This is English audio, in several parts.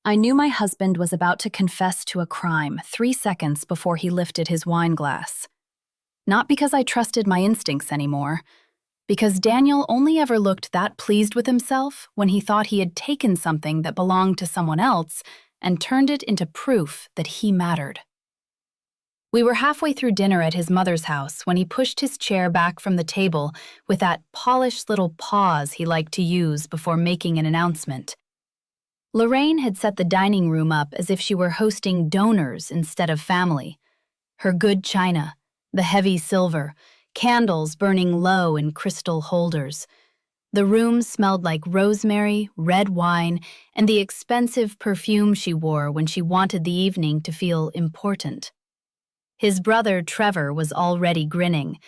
I knew my husband was about to confess to a crime 3 seconds before he lifted his wine glass. Not because I trusted my instincts anymore, because Daniel only ever looked that pleased with himself when he thought he had taken something that belonged to someone else and turned it into proof that he mattered. We were halfway through dinner at his mother's house when he pushed his chair back from the table with that polished little pause he liked to use before making an announcement. Lorraine had set the dining room up as if she were hosting donors instead of family. Her good china, the heavy silver, candles burning low in crystal holders. The room smelled like rosemary, red wine, and the expensive perfume she wore when she wanted the evening to feel important. His brother, Trevor, was already grinning.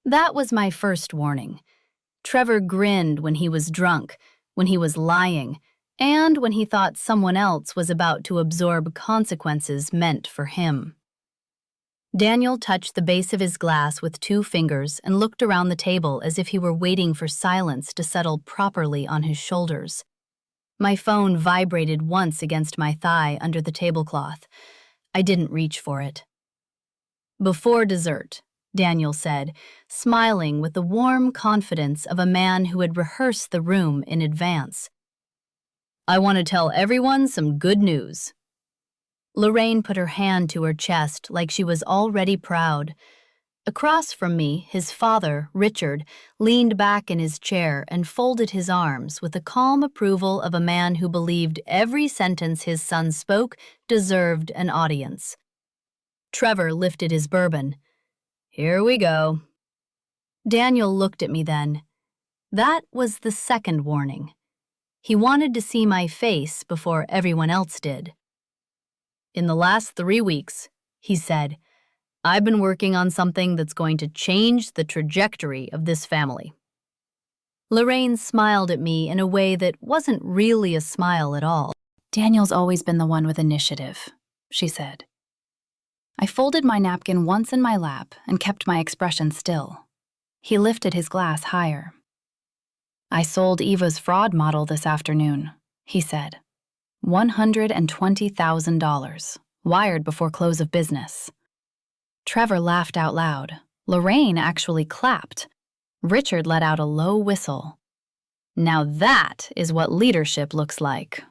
That was my first warning. Trevor grinned when he was drunk, when he was lying, and when he thought someone else was about to absorb consequences meant for him. Daniel touched the base of his glass with 2 fingers and looked around the table as if he were waiting for silence to settle properly on his shoulders. My phone vibrated once against my thigh under the tablecloth. I didn't reach for it. "Before dessert," Daniel said, smiling with the warm confidence of a man who had rehearsed the room in advance. "I want to tell everyone some good news." Lorraine put her hand to her chest like she was already proud. Across from me, his father, Richard, leaned back in his chair and folded his arms with the calm approval of a man who believed every sentence his son spoke deserved an audience. Trevor lifted his bourbon. "Here we go." Daniel looked at me then. That was the second warning. He wanted to see my face before everyone else did. "In the last 3 weeks," he said, "I've been working on something that's going to change the trajectory of this family." Lorraine smiled at me in a way that wasn't really a smile at all. "Daniel's always been the one with initiative," she said. I folded my napkin once in my lap and kept my expression still. He lifted his glass higher. "I sold Eva's fraud model this afternoon," he said. $120,000, wired before close of business. Trevor laughed out loud. Lorraine actually clapped. Richard let out a low whistle. "Now that is what leadership looks like."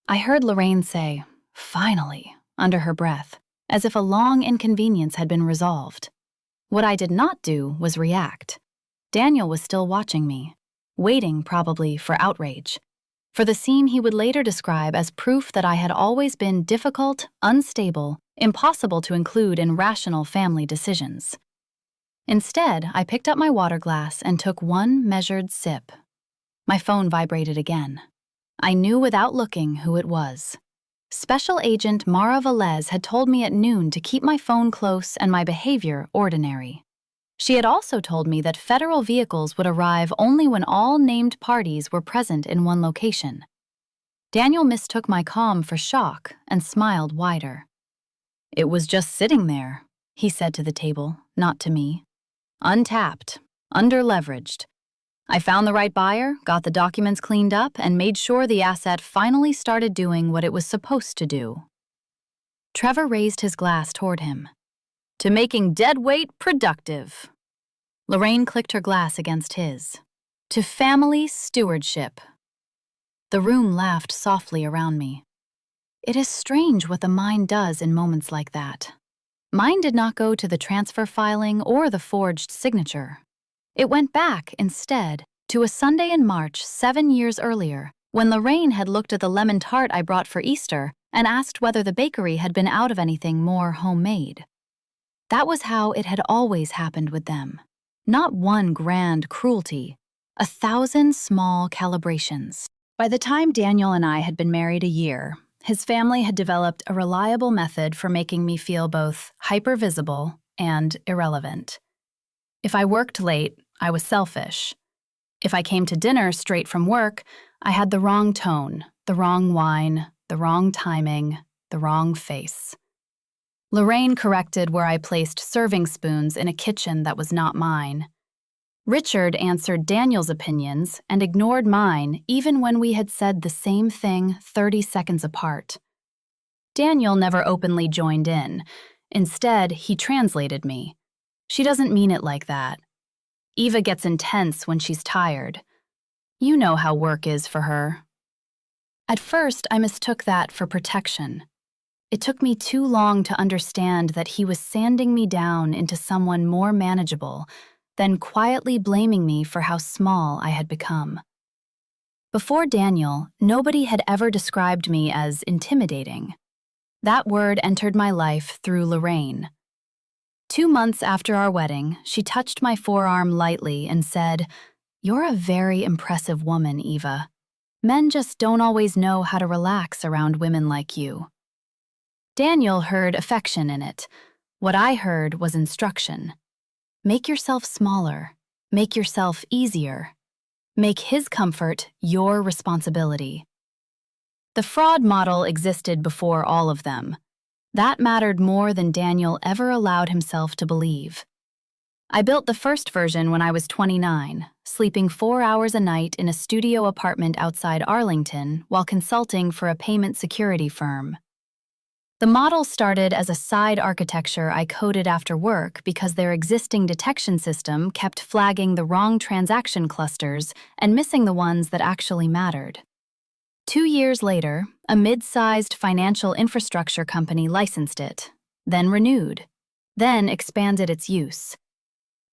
I heard Lorraine say, "Finally," under her breath, as if a long inconvenience had been resolved. What I did not do was react. Daniel was still watching me, waiting probably for outrage, for the scene he would later describe as proof that I had always been difficult, unstable, impossible to include in rational family decisions. Instead, I picked up my water glass and took one measured sip. My phone vibrated again. I knew without looking who it was. Special Agent Mara Velez had told me at noon to keep my phone close and my behavior ordinary. She had also told me that federal vehicles would arrive only when all named parties were present in one location. Daniel mistook my calm for shock and smiled wider. "It was just sitting there," he said to the table, not to me. "Untapped, under-leveraged. I found the right buyer, got the documents cleaned up, and made sure the asset finally started doing what it was supposed to do." Trevor raised his glass toward him. "To making deadweight productive." Lorraine clicked her glass against his. "To family stewardship." The room laughed softly around me. It is strange what the mind does in moments like that. Mine did not go to the transfer filing or the forged signature. It went back, instead, to a Sunday in March 7 years earlier, when Lorraine had looked at the lemon tart I brought for Easter and asked whether the bakery had been out of anything more homemade. That was how it had always happened with them. Not one grand cruelty, 1,000 small calibrations. By the time Daniel and I had been married a year, his family had developed a reliable method for making me feel both hyper-visible and irrelevant. If I worked late, I was selfish. If I came to dinner straight from work, I had the wrong tone, the wrong wine, the wrong timing, the wrong face. Lorraine corrected where I placed serving spoons in a kitchen that was not mine. Richard answered Daniel's opinions and ignored mine even when we had said the same thing 30 seconds apart. Daniel never openly joined in. Instead, he translated me. She doesn't mean it like that. Eva gets intense when she's tired. You know how work is for her. At first, I mistook that for protection. It took me too long to understand that he was sanding me down into someone more manageable, then quietly blaming me for how small I had become. Before Daniel, nobody had ever described me as intimidating. That word entered my life through Lorraine. 2 months after our wedding, she touched my forearm lightly and said, "You're a very impressive woman, Eva. Men just don't always know how to relax around women like you." Daniel heard affection in it. What I heard was instruction. Make yourself smaller. Make yourself easier. Make his comfort your responsibility. The fraud model existed before all of them. That mattered more than Daniel ever allowed himself to believe. I built the first version when I was 29, sleeping 4 hours a night in a studio apartment outside Arlington while consulting for a payment security firm. The model started as a side architecture I coded after work because their existing detection system kept flagging the wrong transaction clusters and missing the ones that actually mattered. 2 years later, a mid-sized financial infrastructure company licensed it, then renewed, then expanded its use.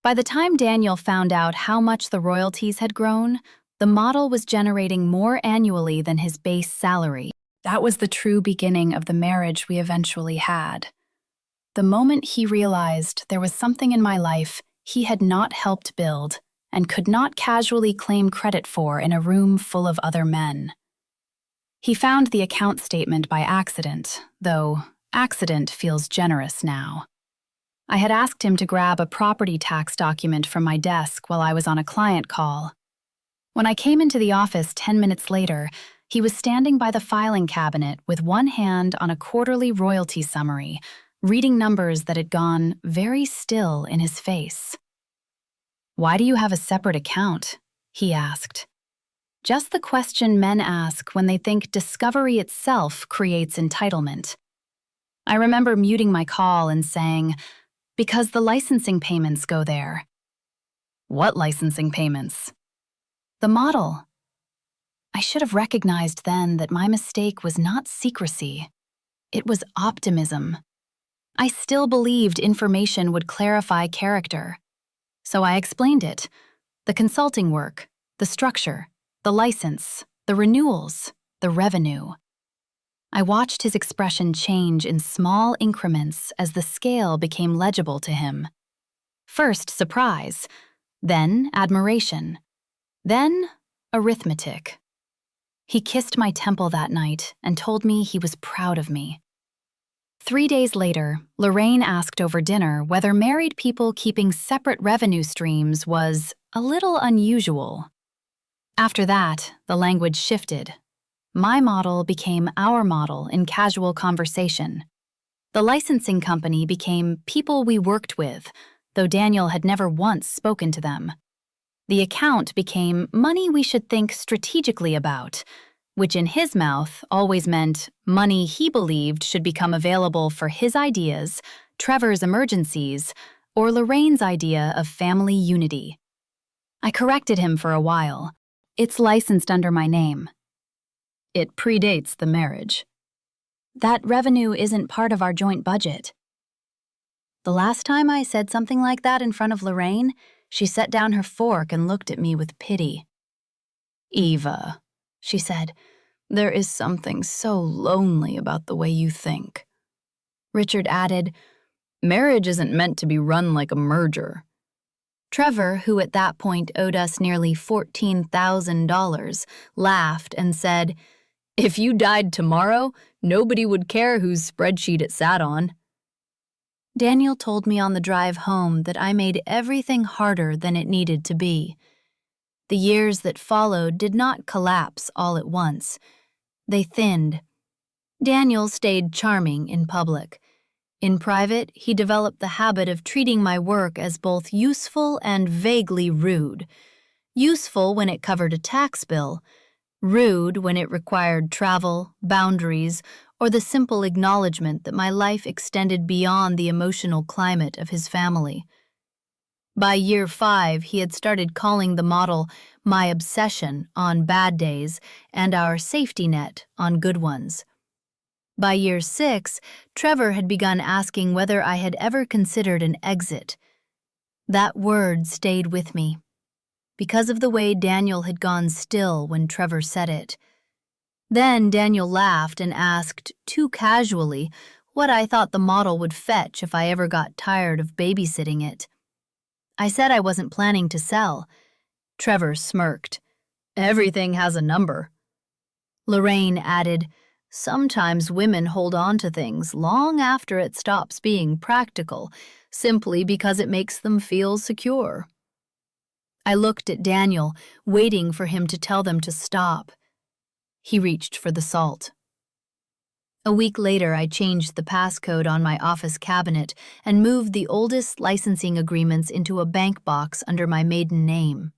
By the time Daniel found out how much the royalties had grown, the model was generating more annually than his base salary. That was the true beginning of the marriage we eventually had. The moment he realized there was something in my life he had not helped build and could not casually claim credit for in a room full of other men. He found the account statement by accident, though accident feels generous now. I had asked him to grab a property tax document from my desk while I was on a client call. When I came into the office 10 minutes later, he was standing by the filing cabinet with one hand on a quarterly royalty summary, reading numbers that had gone very still in his face. "Why do you have a separate account?" he asked. Just the question men ask when they think discovery itself creates entitlement. I remember muting my call and saying, "Because the licensing payments go there." "What licensing payments?" "The model." I should have recognized then that my mistake was not secrecy. It was optimism. I still believed information would clarify character. So I explained it. The consulting work, the structure, the license, the renewals, the revenue. I watched his expression change in small increments as the scale became legible to him. First surprise, then admiration, then arithmetic. He kissed my temple that night and told me he was proud of me. 3 days later, Lorraine asked over dinner whether married people keeping separate revenue streams was a little unusual. After that, the language shifted. My model became our model in casual conversation. The licensing company became people we worked with, though Daniel had never once spoken to them. The account became money we should think strategically about, which in his mouth always meant money he believed should become available for his ideas, Trevor's emergencies, or Lorraine's idea of family unity. I corrected him for a while. "It's licensed under my name." "It predates the marriage." "That revenue isn't part of our joint budget." The last time I said something like that in front of Lorraine, she set down her fork and looked at me with pity. "Eva," she said, "there is something so lonely about the way you think." Richard added, "Marriage isn't meant to be run like a merger." Trevor, who at that point owed us nearly $14,000, laughed and said, "If you died tomorrow, nobody would care whose spreadsheet it sat on." Daniel told me on the drive home that I made everything harder than it needed to be. The years that followed did not collapse all at once. They thinned. Daniel stayed charming in public. In private, he developed the habit of treating my work as both useful and vaguely rude. Useful when it covered a tax bill, rude when it required travel, boundaries, or the simple acknowledgement that my life extended beyond the emotional climate of his family. By year 5, he had started calling the model my obsession on bad days and our safety net on good ones. By year 6, Trevor had begun asking whether I had ever considered an exit. That word stayed with me, because of the way Daniel had gone still when Trevor said it. Then Daniel laughed and asked, too casually, what I thought the model would fetch if I ever got tired of babysitting it. I said I wasn't planning to sell. Trevor smirked. Everything has a number. Lorraine added, sometimes women hold on to things long after it stops being practical, simply because it makes them feel secure. I looked at Daniel, waiting for him to tell them to stop. He reached for the salt. A week later, I changed the passcode on my office cabinet and moved the oldest licensing agreements into a bank box under my maiden name.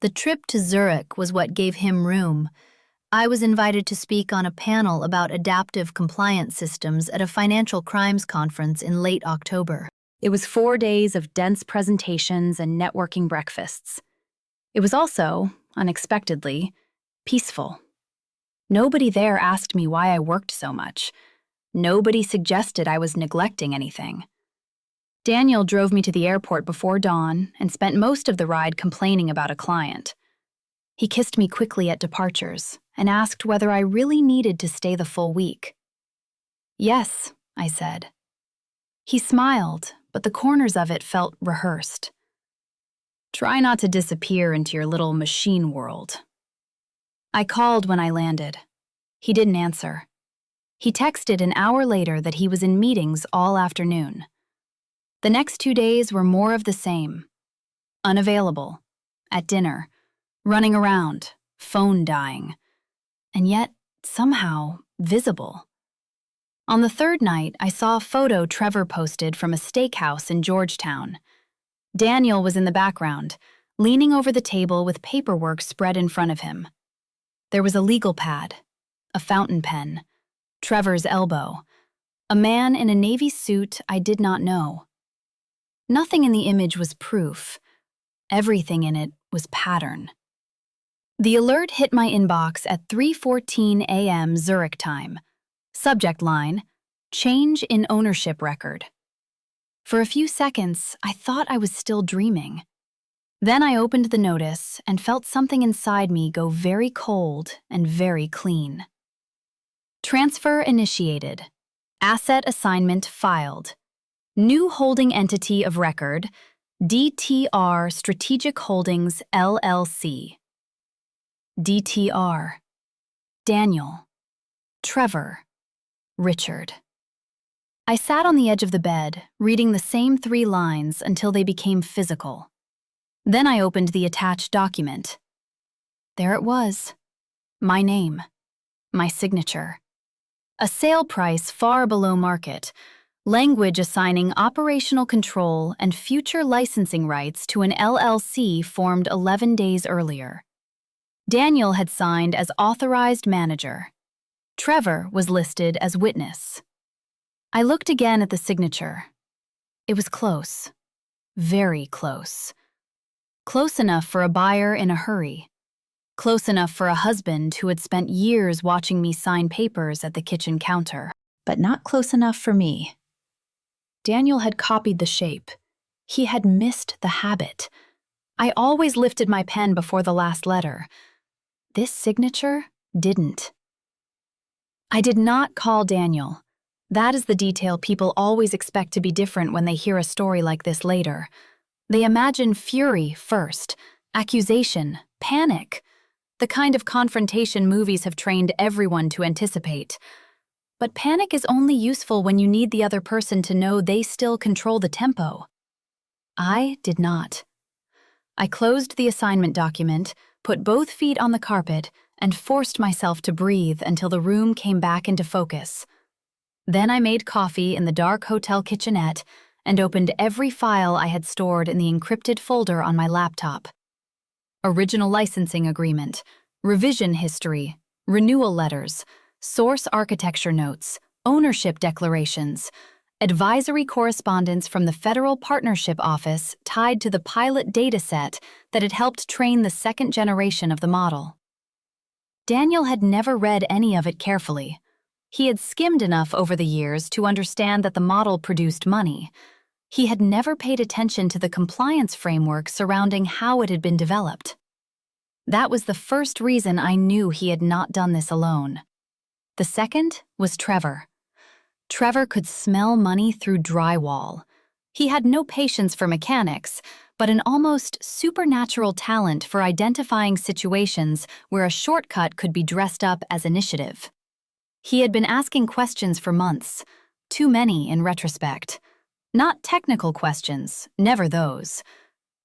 The trip to Zurich was what gave him room. I was invited to speak on a panel about adaptive compliance systems at a financial crimes conference in late October. It was 4 days of dense presentations and networking breakfasts. It was also, unexpectedly, peaceful. Nobody there asked me why I worked so much. Nobody suggested I was neglecting anything. Daniel drove me to the airport before dawn and spent most of the ride complaining about a client. He kissed me quickly at departures and asked whether I really needed to stay the full week. Yes, I said. He smiled, but the corners of it felt rehearsed. Try not to disappear into your little machine world. I called when I landed. He didn't answer. He texted an hour later that he was in meetings all afternoon. The next 2 days were more of the same. Unavailable, at dinner, running around, phone dying, and yet, somehow, visible. On the third night, I saw a photo Trevor posted from a steakhouse in Georgetown. Daniel was in the background, leaning over the table with paperwork spread in front of him. There was a legal pad, a fountain pen, Trevor's elbow, a man in a navy suit I did not know. Nothing in the image was proof. Everything in it was pattern. The alert hit my inbox at 3:14 a.m. Zurich time. Subject line, change in ownership record. For a few seconds, I thought I was still dreaming. Then I opened the notice and felt something inside me go very cold and very clean. Transfer initiated. Asset assignment filed. New holding entity of record, DTR Strategic Holdings, LLC. DTR. Daniel. Trevor. Richard. I sat on the edge of the bed, reading the same 3 lines until they became physical. Then I opened the attached document. There it was. My name. My signature. A sale price far below market. Language assigning operational control and future licensing rights to an LLC formed 11 days earlier. Daniel had signed as authorized manager. Trevor was listed as witness. I looked again at the signature. It was close. Very close. Close enough for a buyer in a hurry. Close enough for a husband who had spent years watching me sign papers at the kitchen counter. But not close enough for me. Daniel had copied the shape. He had missed the habit. I always lifted my pen before the last letter. This signature didn't. I did not call Daniel. That is the detail people always expect to be different when they hear a story like this later. They imagine fury first, accusation, panic, the kind of confrontation movies have trained everyone to anticipate. But panic is only useful when you need the other person to know they still control the tempo. I did not. I closed the assignment document, put both feet on the carpet, and forced myself to breathe until the room came back into focus. Then I made coffee in the dark hotel kitchenette and opened every file I had stored in the encrypted folder on my laptop. Original licensing agreement, revision history, renewal letters, source architecture notes, ownership declarations, advisory correspondence from the Federal Partnership Office tied to the pilot dataset that had helped train the second generation of the model. Daniel had never read any of it carefully. He had skimmed enough over the years to understand that the model produced money. He had never paid attention to the compliance framework surrounding how it had been developed. That was the first reason I knew he had not done this alone. The second was Trevor. Trevor could smell money through drywall. He had no patience for mechanics, but an almost supernatural talent for identifying situations where a shortcut could be dressed up as initiative. He had been asking questions for months, too many in retrospect. Not technical questions, never those.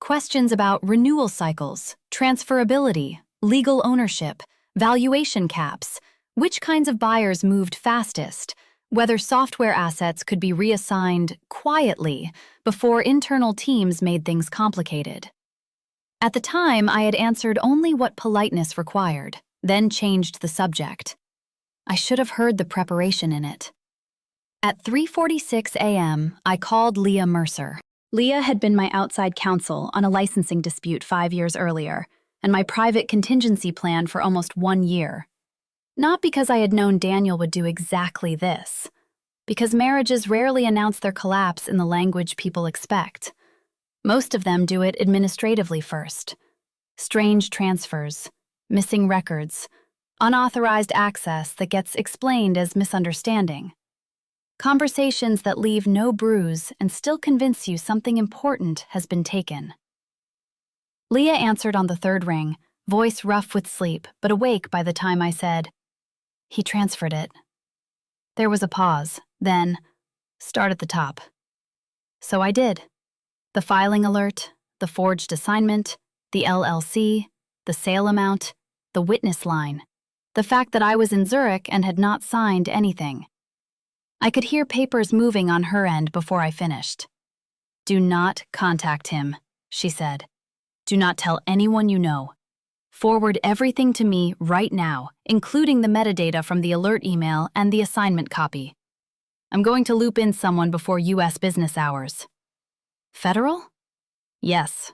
Questions about renewal cycles, transferability, legal ownership, valuation caps, which kinds of buyers moved fastest, whether software assets could be reassigned quietly before internal teams made things complicated. At the time, I had answered only what politeness required, then changed the subject. I should have heard the preparation in it. At 3:46 a.m., I called Leah Mercer. Leah had been my outside counsel on a licensing dispute 5 years earlier, and my private contingency plan for almost 1 year. Not because I had known Daniel would do exactly this, because marriages rarely announce their collapse in the language people expect. Most of them do it administratively first. Strange transfers, missing records, unauthorized access that gets explained as misunderstanding. Conversations that leave no bruise and still convince you something important has been taken. Leah answered on the third ring, voice rough with sleep, but awake by the time I said, "He transferred it." There was a pause, then, "Start at the top." So I did. The filing alert, the forged assignment, the LLC, the sale amount, the witness line, the fact that I was in Zurich and had not signed anything. I could hear papers moving on her end before I finished. "Do not contact him," she said. "Do not tell anyone you know. Forward everything to me right now, including the metadata from the alert email and the assignment copy. I'm going to loop in someone before U.S. business hours." "Federal?" "Yes."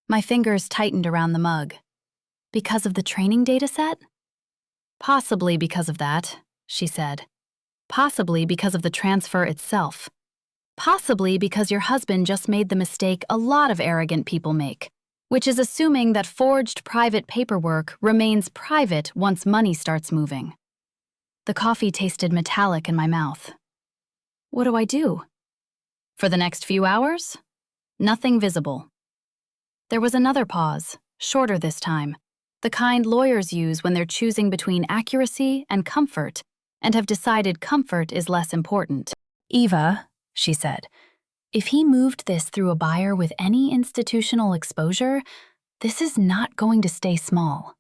My fingers tightened around the mug. "Because of the training dataset?" "Possibly because of that," she said. "Possibly because of the transfer itself. Possibly because your husband just made the mistake a lot of arrogant people make, which is assuming that forged private paperwork remains private once money starts moving." The coffee tasted metallic in my mouth. "What do I do?" "For the next few hours? Nothing visible." There was another pause, shorter this time, the kind lawyers use when they're choosing between accuracy and comfort, and have decided comfort is less important. "Eva," she said, "if he moved this through a buyer with any institutional exposure, this is not going to stay small."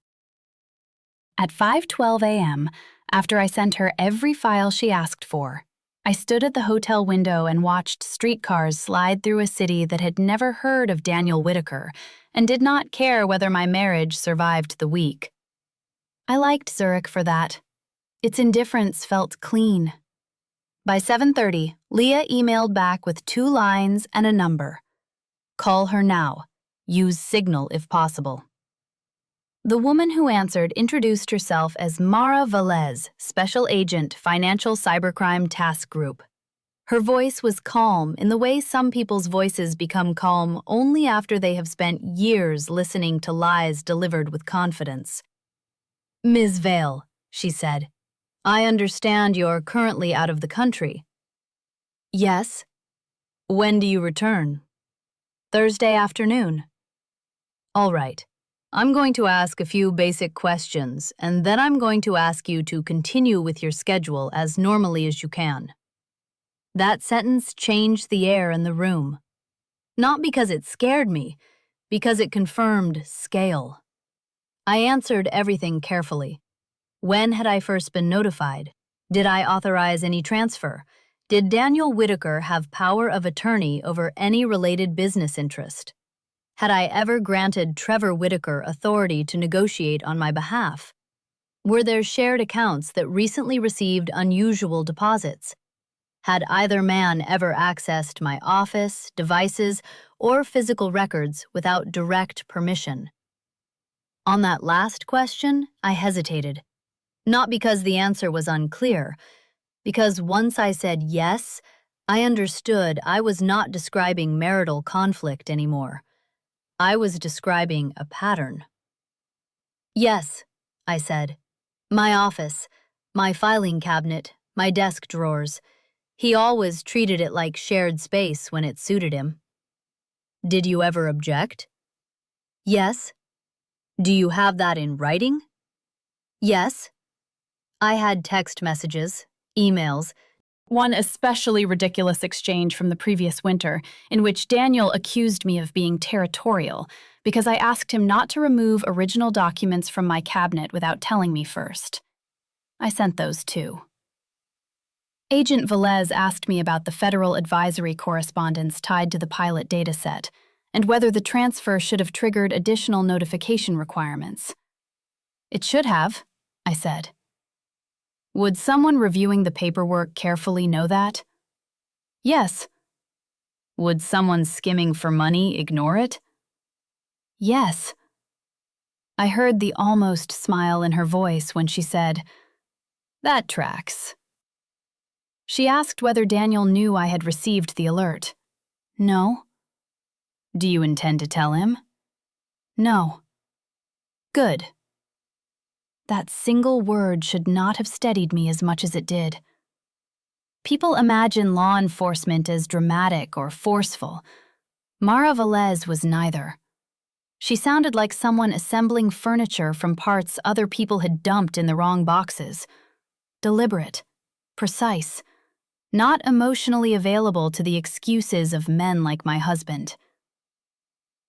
At 5:12 a.m., after I sent her every file she asked for, I stood at the hotel window and watched streetcars slide through a city that had never heard of Daniel Whitaker and did not care whether my marriage survived the week. I liked Zurich for that. Its indifference felt clean. By 7:30, Leah emailed back with 2 lines and a number. "Call her now. Use Signal if possible." The woman who answered introduced herself as Mara Velez, Special Agent, Financial Cybercrime Task Group. Her voice was calm in the way some people's voices become calm only after they have spent years listening to lies delivered with confidence. "Ms. Vale," she said, "I understand you're currently out of the country." "Yes." "When do you return?" "Thursday afternoon." "All right. I'm going to ask a few basic questions, and then I'm going to ask you to continue with your schedule as normally as you can." That sentence changed the air in the room. Not because it scared me, because it confirmed scale. I answered everything carefully. When had I first been notified? Did I authorize any transfer? Did Daniel Whitaker have power of attorney over any related business interest? Had I ever granted Trevor Whitaker authority to negotiate on my behalf? Were there shared accounts that recently received unusual deposits? Had either man ever accessed my office, devices, or physical records without direct permission? On that last question, I hesitated. Not because the answer was unclear, because once I said yes, I understood I was not describing marital conflict anymore. I was describing a pattern. Yes, I said. My office, my filing cabinet, my desk drawers. He always treated it like shared space when it suited him. Did you ever object? Yes. Do you have that in writing? Yes. I had text messages, emails, one especially ridiculous exchange from the previous winter in which Daniel accused me of being territorial because I asked him not to remove original documents from my cabinet without telling me first. I sent those too. Agent Velez asked me about the federal advisory correspondence tied to the pilot dataset and whether the transfer should have triggered additional notification requirements. It should have, I said. Would someone reviewing the paperwork carefully know that? Yes. Would someone skimming for money ignore it? Yes. I heard the almost smile in her voice when she said, "That tracks." She asked whether Daniel knew I had received the alert. No. Do you intend to tell him? No. Good. That single word should not have steadied me as much as it did. People imagine law enforcement as dramatic or forceful. Mara Velez was neither. She sounded like someone assembling furniture from parts other people had dumped in the wrong boxes. Deliberate, precise, not emotionally available to the excuses of men like my husband.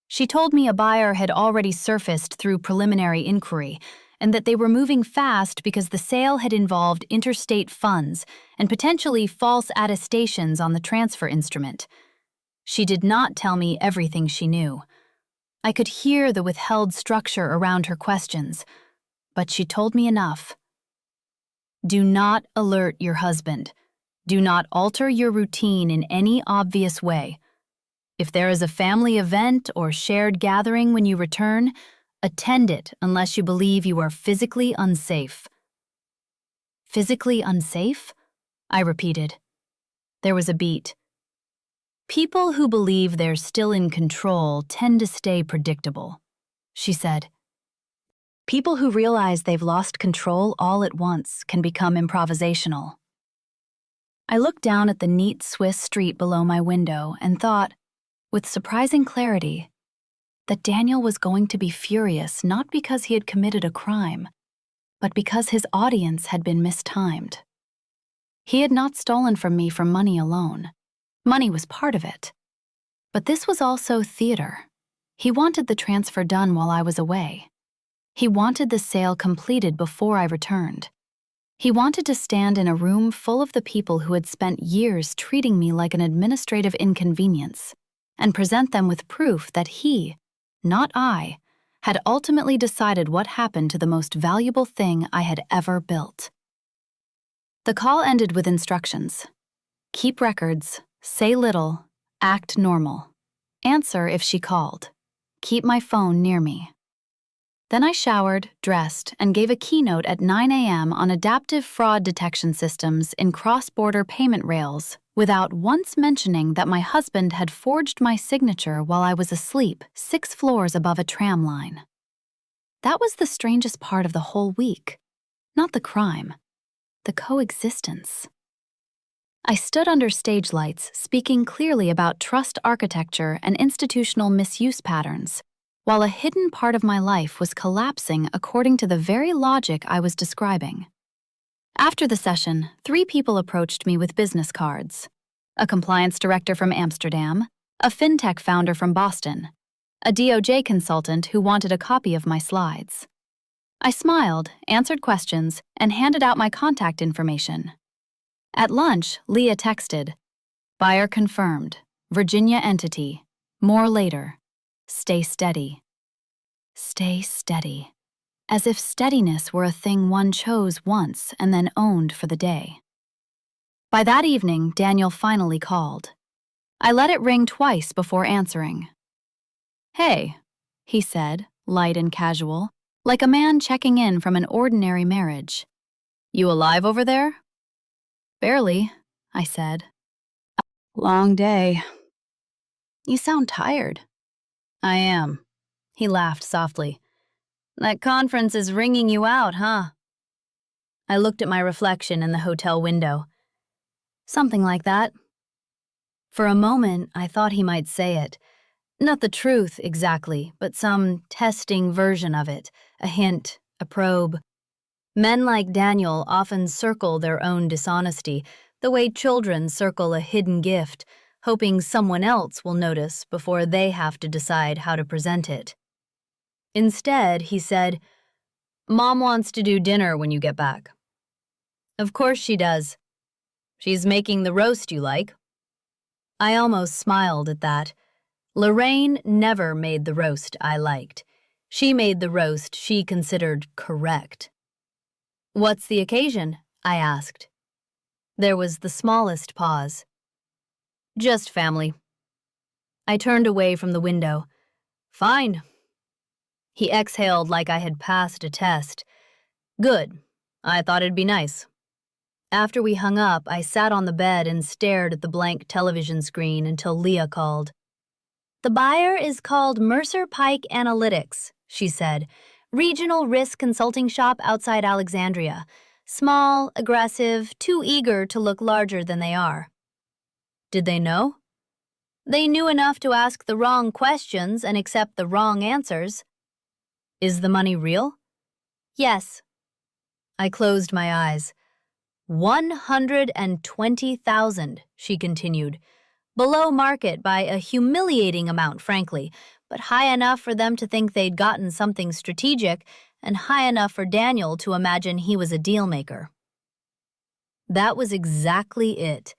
She told me a buyer had already surfaced through preliminary inquiry, and that they were moving fast because the sale had involved interstate funds and potentially false attestations on the transfer instrument. She did not tell me everything she knew. I could hear the withheld structure around her questions, but she told me enough. Do not alert your husband. Do not alter your routine in any obvious way. If there is a family event or shared gathering when you return, attend it unless you believe you are physically unsafe. Physically unsafe? I repeated. There was a beat. People who believe they're still in control tend to stay predictable, she said. People who realize they've lost control all at once can become improvisational. I looked down at the neat Swiss street below my window and thought, with surprising clarity, that Daniel was going to be furious not because he had committed a crime, but because his audience had been mistimed. He had not stolen from me for money alone. Money was part of it. But this was also theater. He wanted the transfer done while I was away. He wanted the sale completed before I returned. He wanted to stand in a room full of the people who had spent years treating me like an administrative inconvenience and present them with proof that he, not I, had ultimately decided what happened to the most valuable thing I had ever built. The call ended with instructions. Keep records, say little, act normal. Answer if she called. Keep my phone near me. Then I showered, dressed, and gave a keynote at 9 a.m. on adaptive fraud detection systems in cross-border payment rails, without once mentioning that my husband had forged my signature while I was asleep 6 floors above a tram line. That was the strangest part of the whole week. Not the crime, the coexistence. I stood under stage lights, speaking clearly about trust architecture and institutional misuse patterns, while a hidden part of my life was collapsing according to the very logic I was describing. After the session, 3 people approached me with business cards. A compliance director from Amsterdam, a fintech founder from Boston, a DOJ consultant who wanted a copy of my slides. I smiled, answered questions, and handed out my contact information. At lunch, Leah texted, "Buyer confirmed. Virginia entity. More later. Stay steady." Stay steady. As if steadiness were a thing one chose once and then owned for the day. By that evening, Daniel finally called. I let it ring twice before answering. "Hey," he said, light and casual, like a man checking in from an ordinary marriage. "You alive over there?" "Barely," I said. "Long day." "You sound tired." "I am." He laughed softly. "That conference is wringing you out, huh?" I looked at my reflection in the hotel window. "Something like that." For a moment, I thought he might say it. Not the truth, exactly, but some testing version of it, a hint, a probe. Men like Daniel often circle their own dishonesty, the way children circle a hidden gift, hoping someone else will notice before they have to decide how to present it. Instead, he said, "Mom wants to do dinner when you get back." "Of course she does. She's making the roast you like." I almost smiled at that. Lorraine never made the roast I liked. She made the roast she considered correct. "What's the occasion?" I asked. There was the smallest pause. "Just family." I turned away from the window. "Fine." He exhaled like I had passed a test. "Good. I thought it'd be nice." After we hung up, I sat on the bed and stared at the blank television screen until Leah called. "The buyer is called Mercer Pike Analytics," she said. "Regional risk consulting shop outside Alexandria. Small, aggressive, too eager to look larger than they are." "Did they know?" "They knew enough to ask the wrong questions and accept the wrong answers." "Is the money real?" "Yes." I closed my eyes. 120,000, she continued. Below market by a humiliating amount, frankly, but high enough for them to think they'd gotten something strategic and high enough for Daniel to imagine he was a deal-maker. That was exactly it.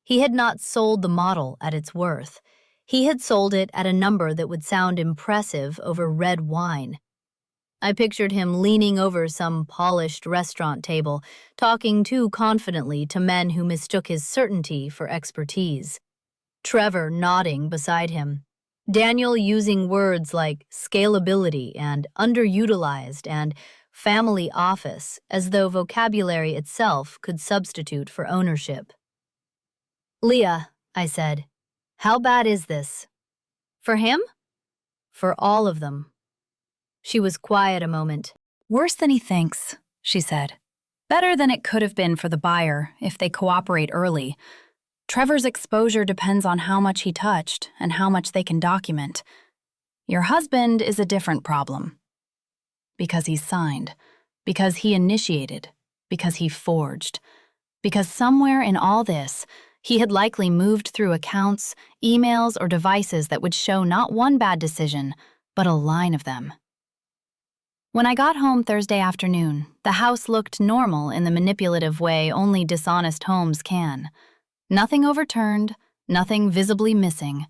He had not sold the model at its worth. He had sold it at a number that would sound impressive over red wine. I pictured him leaning over some polished restaurant table, talking too confidently to men who mistook his certainty for expertise. Trevor nodding beside him. Daniel using words like scalability and underutilized and family office as though vocabulary itself could substitute for ownership. "Leah," I said, "how bad is this?" "For him?" "For all of them." She was quiet a moment. "Worse than he thinks," she said. "Better than it could have been for the buyer if they cooperate early. Trevor's exposure depends on how much he touched and how much they can document. Your husband is a different problem. Because he signed, because he initiated, because he forged, because somewhere in all this, he had likely moved through accounts, emails, or devices that would show not one bad decision, but a line of them." When I got home Thursday afternoon, the house looked normal in the manipulative way only dishonest homes can. Nothing overturned, nothing visibly missing.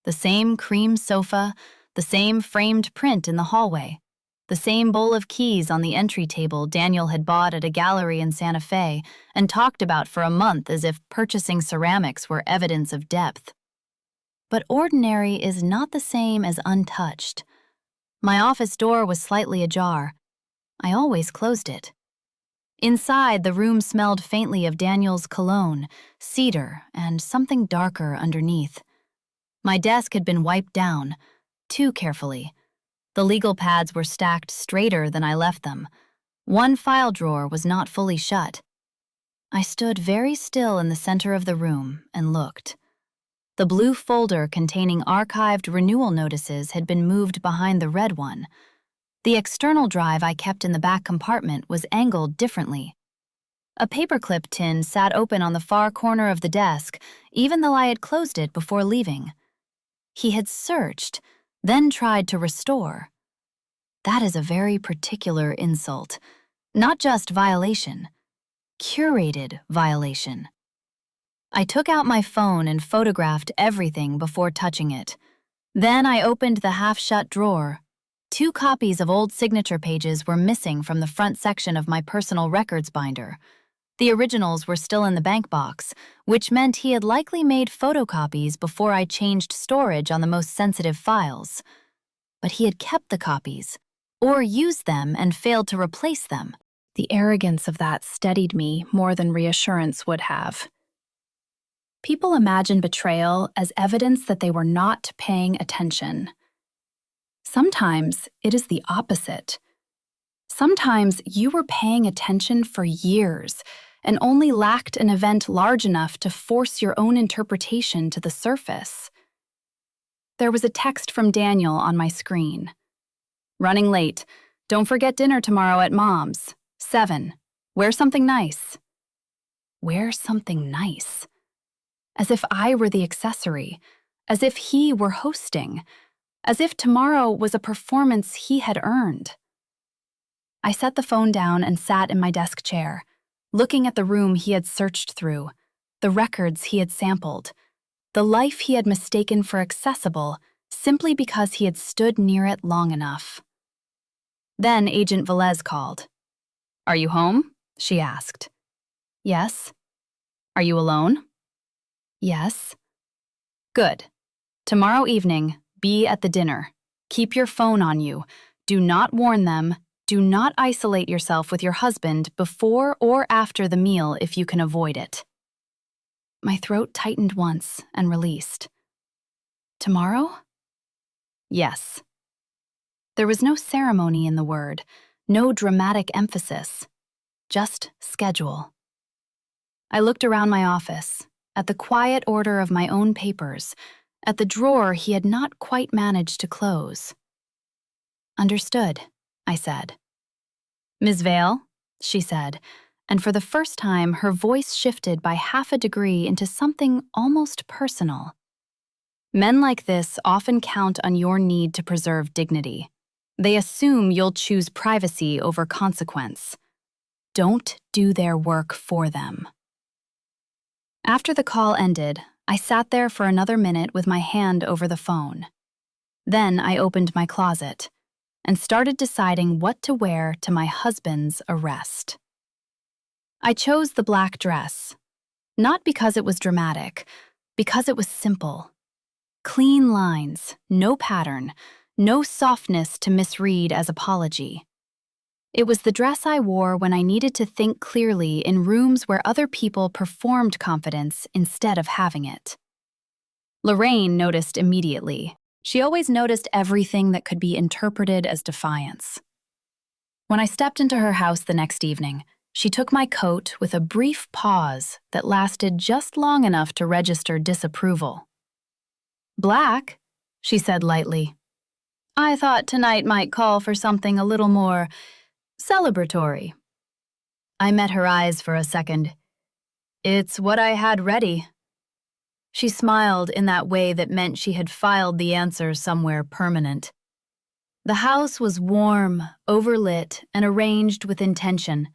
The same cream sofa, the same framed print in the hallway, the same bowl of keys on the entry table Daniel had bought at a gallery in Santa Fe and talked about for a month as if purchasing ceramics were evidence of depth. But ordinary is not the same as untouched. My office door was slightly ajar. I always closed it. Inside, the room smelled faintly of Daniel's cologne, cedar, and something darker underneath. My desk had been wiped down, too carefully. The legal pads were stacked straighter than I left them. One file drawer was not fully shut. I stood very still in the center of the room and looked. The blue folder containing archived renewal notices had been moved behind the red one. The external drive I kept in the back compartment was angled differently. A paperclip tin sat open on the far corner of the desk, even though I had closed it before leaving. He had searched, then tried to restore. That is a very particular insult. Not just violation, curated violation. I took out my phone and photographed everything before touching it. Then I opened the half-shut drawer. 2 copies of old signature pages were missing from the front section of my personal records binder. The originals were still in the bank box, which meant he had likely made photocopies before I changed storage on the most sensitive files. But he had kept the copies, or used them and failed to replace them. The arrogance of that steadied me more than reassurance would have. People imagine betrayal as evidence that they were not paying attention. Sometimes it is the opposite. Sometimes you were paying attention for years and only lacked an event large enough to force your own interpretation to the surface. There was a text from Daniel on my screen. Running late. Don't forget dinner tomorrow at Mom's. 7. Wear something nice. Wear something nice. As if I were the accessory. As if he were hosting. As if tomorrow was a performance he had earned. I set the phone down and sat in my desk chair, looking at the room he had searched through, the records he had sampled, the life he had mistaken for accessible simply because he had stood near it long enough. Then Agent Velez called. "Are you home?" she asked. "Yes." "Are you alone?" "Yes." "Good. Tomorrow evening, be at the dinner. Keep your phone on you. Do not warn them. Do not isolate yourself with your husband before or after the meal if you can avoid it." My throat tightened once and released. Tomorrow? Yes. There was no ceremony in the word, no dramatic emphasis, just schedule. I looked around my office, at the quiet order of my own papers, at the drawer he had not quite managed to close. "Understood," I said. "Ms. Vale," she said, and for the first time her voice shifted by half a degree into something almost personal. "Men like this often count on your need to preserve dignity. They assume you'll choose privacy over consequence. Don't do their work for them." After the call ended, I sat there for another minute with my hand over the phone. Then I opened my closet and started deciding what to wear to my husband's arrest. I chose the black dress, not because it was dramatic, because it was simple. Clean lines, no pattern, no softness to misread as apology. It was the dress I wore when I needed to think clearly in rooms where other people performed confidence instead of having it. Lorraine noticed immediately. She always noticed everything that could be interpreted as defiance. When I stepped into her house the next evening, she took my coat with a brief pause that lasted just long enough to register disapproval. "Black," she said lightly. "I thought tonight might call for something a little more celebratory." I met her eyes for a second. "It's what I had ready." She smiled in that way that meant she had filed the answer somewhere permanent. The house was warm, overlit, and arranged with intention.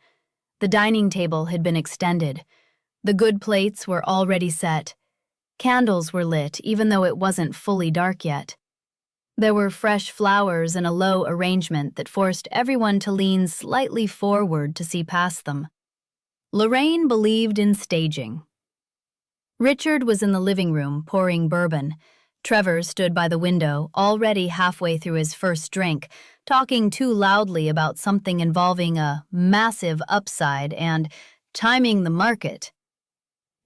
The dining table had been extended. The good plates were already set. Candles were lit, even though it wasn't fully dark yet. There were fresh flowers in a low arrangement that forced everyone to lean slightly forward to see past them. Lorraine believed in staging. Richard was in the living room, pouring bourbon. Trevor stood by the window, already halfway through his first drink, talking too loudly about something involving a massive upside and timing the market.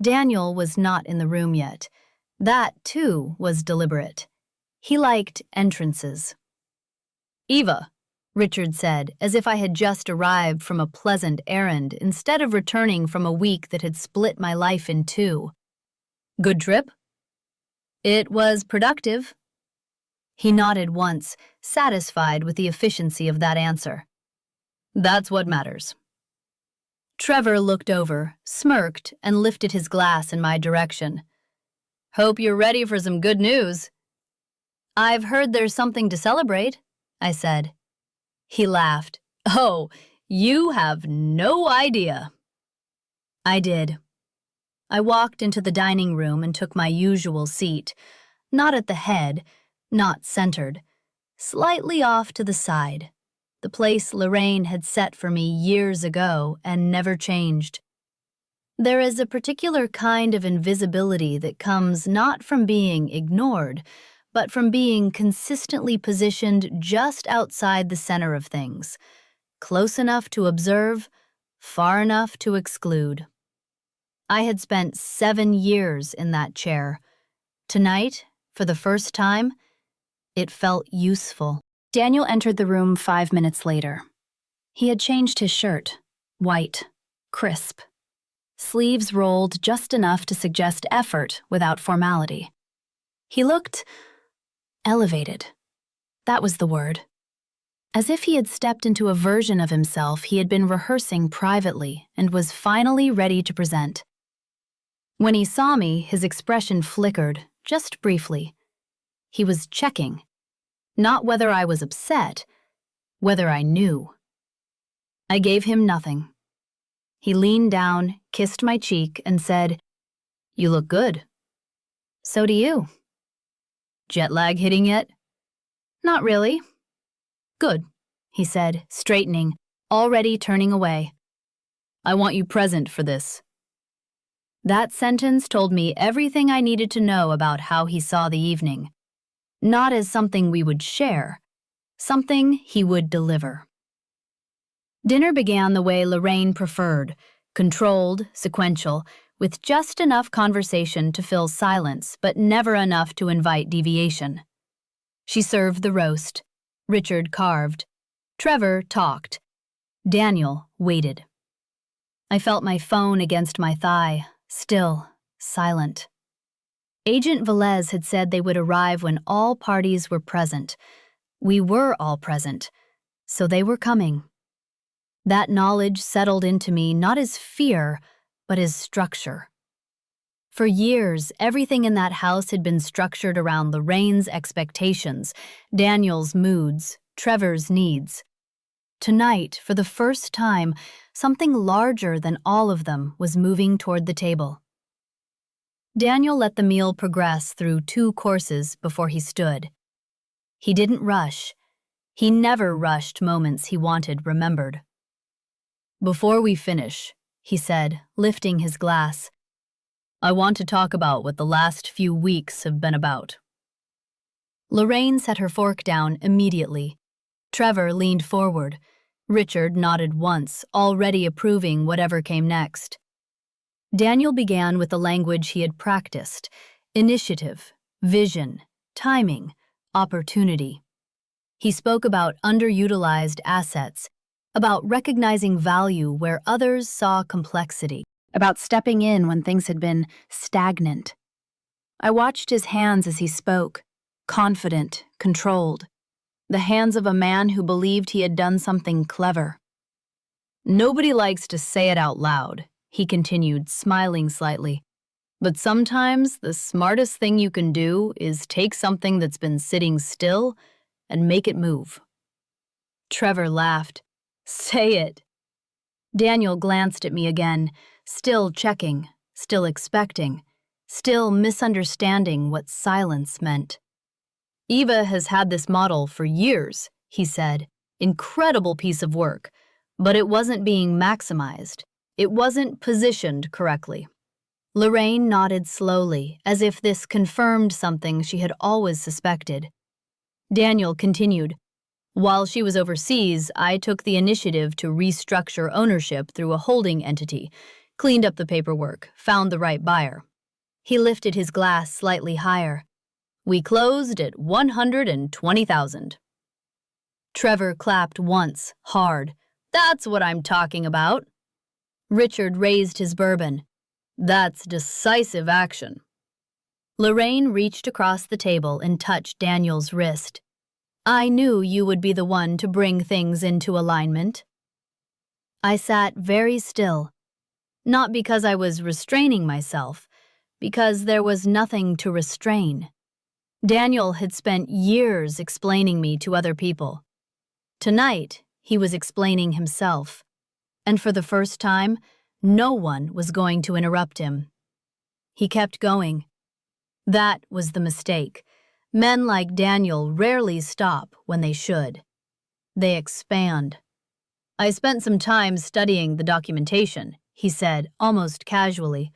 Daniel was not in the room yet. That, too, was deliberate. He liked entrances. "Eva," Richard said, as if I had just arrived from a pleasant errand instead of returning from a week that had split my life in two. "Good trip?" "It was productive." He nodded once, satisfied with the efficiency of that answer. "That's what matters." Trevor looked over, smirked, and lifted his glass in my direction. "Hope you're ready for some good news." "I've heard there's something to celebrate," I said. He laughed. "Oh, you have no idea." I did. I walked into the dining room and took my usual seat, not at the head, not centered, slightly off to the side, the place Lorraine had set for me years ago and never changed. There is a particular kind of invisibility that comes not from being ignored, but from being consistently positioned just outside the center of things, close enough to observe, far enough to exclude. I had spent 7 years in that chair. Tonight, for the first time, it felt useful. Daniel entered the room 5 minutes later. He had changed his shirt, white, crisp. Sleeves rolled just enough to suggest effort without formality. He looked elevated. That was the word. As if he had stepped into a version of himself he had been rehearsing privately and was finally ready to present. When he saw me, his expression flickered, just briefly. He was checking. Not whether I was upset, whether I knew. I gave him nothing. He leaned down, kissed my cheek, and said, "You look good." "So do you." "Jet lag hitting yet?" "Not really." "Good," he said, straightening, already turning away. "I want you present for this." That sentence told me everything I needed to know about how he saw the evening. Not as something we would share, something he would deliver. Dinner began the way Lorraine preferred, controlled, sequential, with just enough conversation to fill silence, but never enough to invite deviation. She served the roast. Richard carved. Trevor talked. Daniel waited. I felt my phone against my thigh, still, silent. Agent Velez had said they would arrive when all parties were present. We were all present, so they were coming. That knowledge settled into me not as fear, but as structure. For years, everything in that house had been structured around Lorraine's expectations, Daniel's moods, Trevor's needs. Tonight, for the first time, something larger than all of them was moving toward the table. Daniel let the meal progress through 2 courses before he stood. He didn't rush. He never rushed moments he wanted remembered. "Before we finish," he said, lifting his glass, "I want to talk about what the last few weeks have been about." Lorraine set her fork down immediately. Trevor leaned forward. Richard nodded once, already approving whatever came next. Daniel began with the language he had practiced: initiative, vision, timing, opportunity. He spoke about underutilized assets, about recognizing value where others saw complexity, about stepping in when things had been stagnant. I watched his hands as he spoke, confident, controlled, the hands of a man who believed he had done something clever. "Nobody likes to say it out loud," he continued, smiling slightly. "But sometimes the smartest thing you can do is take something that's been sitting still and make it move." Trevor laughed. "Say it." Daniel glanced at me again, still checking, still expecting, still misunderstanding what silence meant. "Eva has had this model for years," he said. "Incredible piece of work, but it wasn't being maximized. It wasn't positioned correctly." Lorraine nodded slowly, as if this confirmed something she had always suspected. Daniel continued, "While she was overseas, I took the initiative to restructure ownership through a holding entity, cleaned up the paperwork, found the right buyer." He lifted his glass slightly higher. "We closed at $120,000. Trevor clapped once, hard. "That's what I'm talking about." Richard raised his bourbon. "That's decisive action." Lorraine reached across the table and touched Daniel's wrist. "I knew you would be the one to bring things into alignment." I sat very still, not because I was restraining myself, because there was nothing to restrain. Daniel had spent years explaining me to other people. Tonight, he was explaining himself, and for the first time, no one was going to interrupt him. He kept going. That was the mistake. Men like Daniel rarely stop when they should. They expand. "I spent some time studying the documentation," he said, almost casually,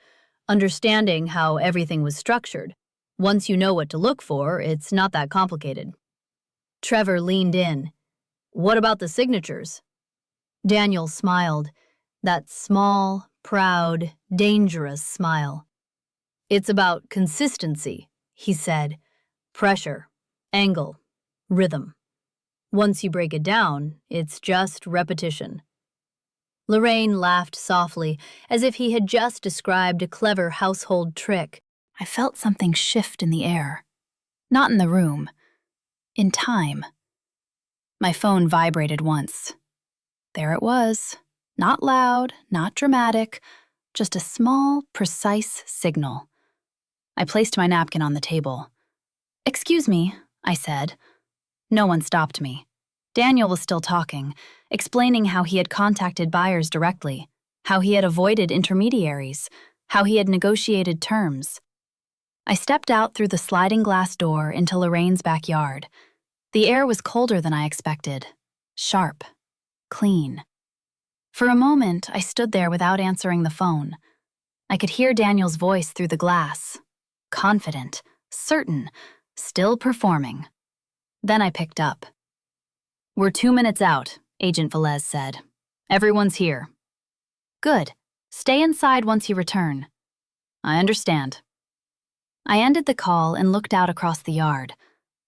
"understanding how everything was structured. Once you know what to look for, it's not that complicated." Trevor leaned in. "What about the signatures?" Daniel smiled, that small, proud, dangerous smile. "It's about consistency," he said. "Pressure, angle, rhythm. Once you break it down, it's just repetition." Lorraine laughed softly, as if he had just described a clever household trick. I felt something shift in the air. Not in the room. In time. My phone vibrated once. There it was. Not loud, not dramatic, just a small, precise signal. I placed my napkin on the table. "Excuse me," I said. No one stopped me. Daniel was still talking, explaining how he had contacted buyers directly, how he had avoided intermediaries, how he had negotiated terms. I stepped out through the sliding glass door into Lorraine's backyard. The air was colder than I expected. Sharp. Clean. For a moment, I stood there without answering the phone. I could hear Daniel's voice through the glass. Confident, certain, still performing. Then I picked up. "We're 2 minutes out," Agent Velez said. "Everyone's here." "Good. Stay inside once you return." "I understand." I ended the call and looked out across the yard.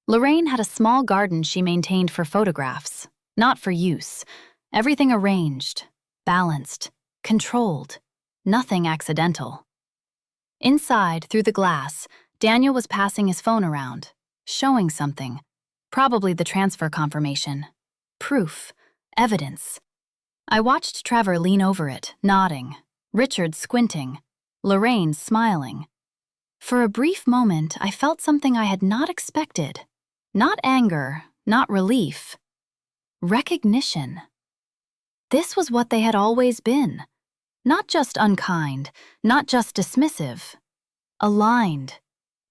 Lorraine had a small garden she maintained for photographs, not for use. Everything arranged, balanced, controlled, nothing accidental. Inside, through the glass, Daniel was passing his phone around, showing something. Probably the transfer confirmation. Proof. Evidence. I watched Trevor lean over it, nodding. Richard squinting. Lorraine smiling. For a brief moment, I felt something I had not expected. Not anger, not relief. Recognition. This was what they had always been. Not just unkind, not just dismissive. Aligned.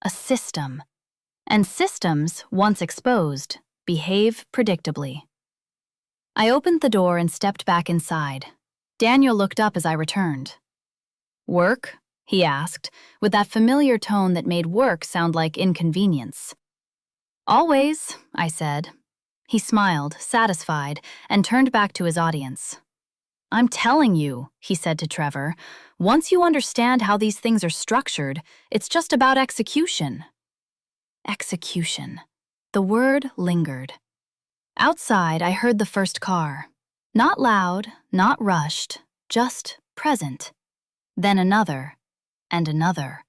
A system. And systems, once exposed, behave predictably. I opened the door and stepped back inside. Daniel looked up as I returned. "Work?" he asked, with that familiar tone that made work sound like inconvenience. "Always," I said. He smiled, satisfied, and turned back to his audience. "I'm telling you," he said to Trevor, "once you understand how these things are structured, it's just about execution." Execution. The word lingered. Outside, I heard the first car. Not loud, not rushed, just present. Then another, and another.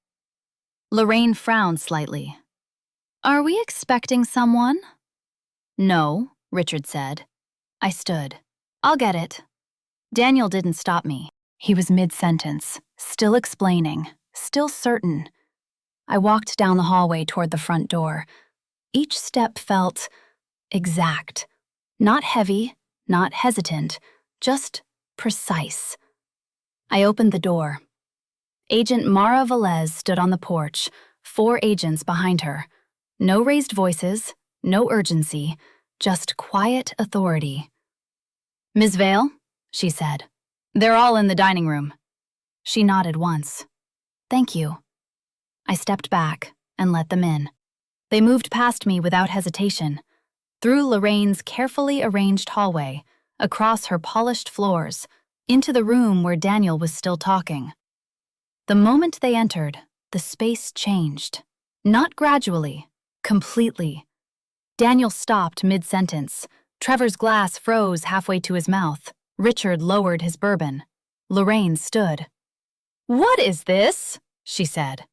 Lorraine frowned slightly. "Are we expecting someone?" "No," Richard said. I stood. "I'll get it." Daniel didn't stop me. He was mid-sentence, still explaining, still certain. I walked down the hallway toward the front door. Each step felt exact. Not heavy, not hesitant, just precise. I opened the door. Agent Mara Velez stood on the porch, 4 agents behind her. No raised voices, no urgency, just quiet authority. "Ms. Vale," she said. "They're all in the dining room." She nodded once. "Thank you." I stepped back and let them in. They moved past me without hesitation, through Lorraine's carefully arranged hallway, across her polished floors, into the room where Daniel was still talking. The moment they entered, the space changed. Not gradually, completely. Daniel stopped mid-sentence. Trevor's glass froze halfway to his mouth. Richard lowered his bourbon. Lorraine stood. "What is this?" she said.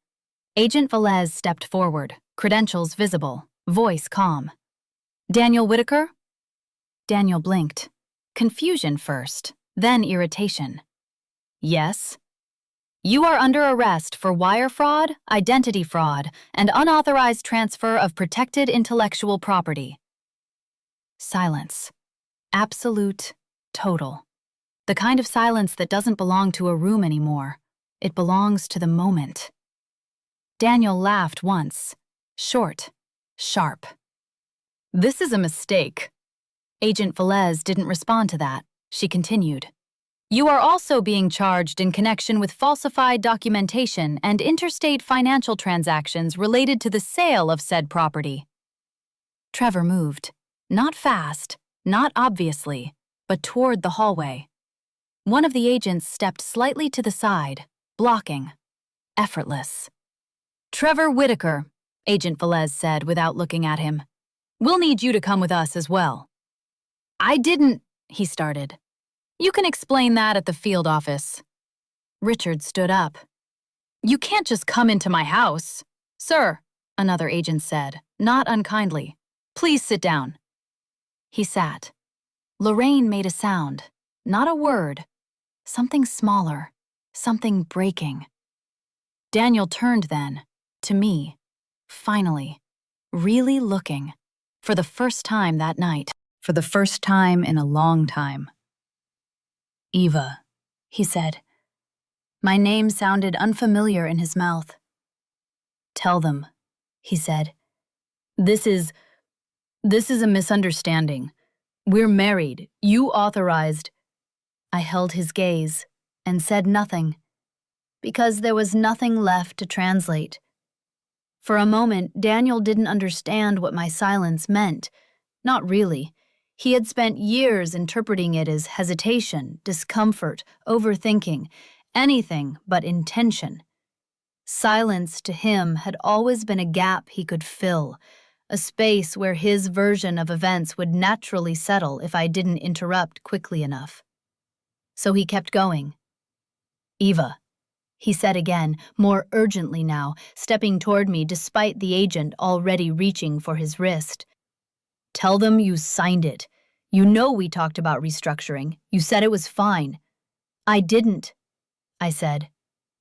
Agent Velez stepped forward, credentials visible, voice calm. "Daniel Whitaker?" Daniel blinked. Confusion first, then irritation. "Yes." "You are under arrest for wire fraud, identity fraud, and unauthorized transfer of protected intellectual property." Silence. Absolute, total. The kind of silence that doesn't belong to a room anymore. It belongs to the moment. Daniel laughed once. Short, sharp. This is a mistake. Agent Velez didn't respond to that. She continued. You are also being charged in connection with falsified documentation and interstate financial transactions related to the sale of said property. Trevor moved. Not fast, not obviously, but toward the hallway. One of the agents stepped slightly to the side, blocking. Effortless. Trevor Whitaker, Agent Velez said without looking at him. We'll need you to come with us as well. I didn't, he started. You can explain that at the field office. Richard stood up. You can't just come into my house. Sir, another agent said, not unkindly. Please sit down. He sat. Lorraine made a sound, not a word. Something smaller, something breaking. Daniel turned then, to me, finally, really looking, for the first time that night, for the first time in a long time. Eva, he said. My name sounded unfamiliar in his mouth. Tell them, he said. This is a misunderstanding. We're married. You authorized. I held his gaze and said nothing, because there was nothing left to translate. For a moment, Daniel didn't understand what my silence meant. Not really. He had spent years interpreting it as hesitation, discomfort, overthinking, anything but intention. Silence to him had always been a gap he could fill, a space where his version of events would naturally settle if I didn't interrupt quickly enough. So he kept going. Eva, he said again, more urgently now, stepping toward me despite the agent already reaching for his wrist. Tell them you signed it. You know we talked about restructuring. You said it was fine. I didn't, I said.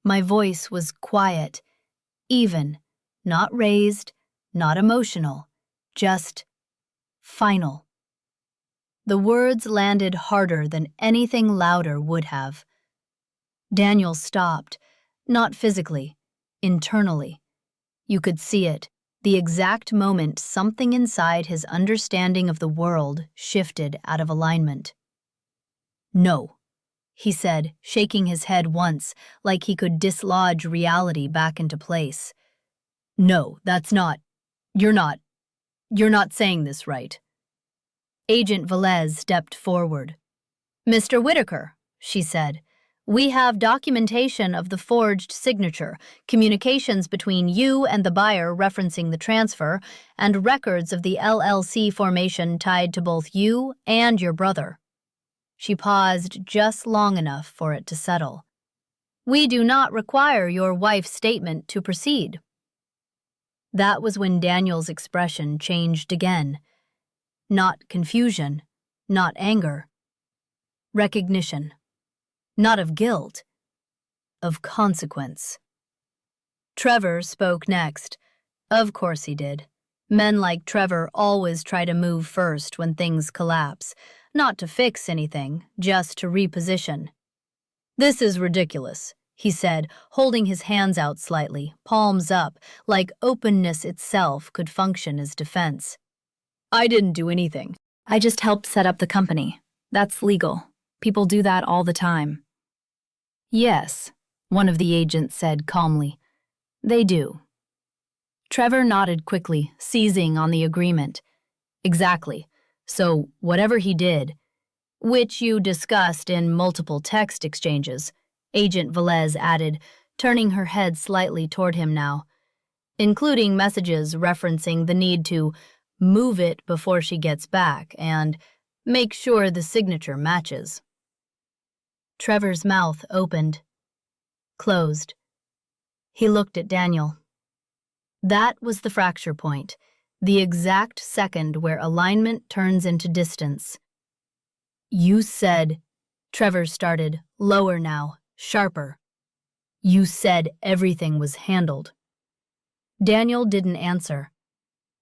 My voice was quiet, even, not raised, not emotional, just final. The words landed harder than anything louder would have. Daniel stopped, not physically, internally. You could see it, the exact moment something inside his understanding of the world shifted out of alignment. No, he said, shaking his head once, like he could dislodge reality back into place. No, that's not. You're not saying this right. Agent Velez stepped forward. Mr. Whitaker, she said, we have documentation of the forged signature, communications between you and the buyer referencing the transfer, and records of the LLC formation tied to both you and your brother. She paused just long enough for it to settle. We do not require your wife's statement to proceed. That was when Daniel's expression changed again. Not confusion, not anger. Recognition. Not of guilt, of consequence. Trevor spoke next. Of course he did. Men like Trevor always try to move first when things collapse, not to fix anything, just to reposition. This is ridiculous, he said, holding his hands out slightly, palms up, like openness itself could function as defense. I didn't do anything. I just helped set up the company. That's legal. People do that all the time. Yes, one of the agents said calmly. They do. Trevor nodded quickly, seizing on the agreement. Exactly. So whatever he did, which you discussed in multiple text exchanges, Agent Velez added, turning her head slightly toward him now, including messages referencing the need to move it before she gets back and make sure the signature matches. Trevor's mouth opened, closed. He looked at Daniel. That was the fracture point, the exact second where alignment turns into distance. You said, Trevor started, lower now, sharper. You said everything was handled. Daniel didn't answer,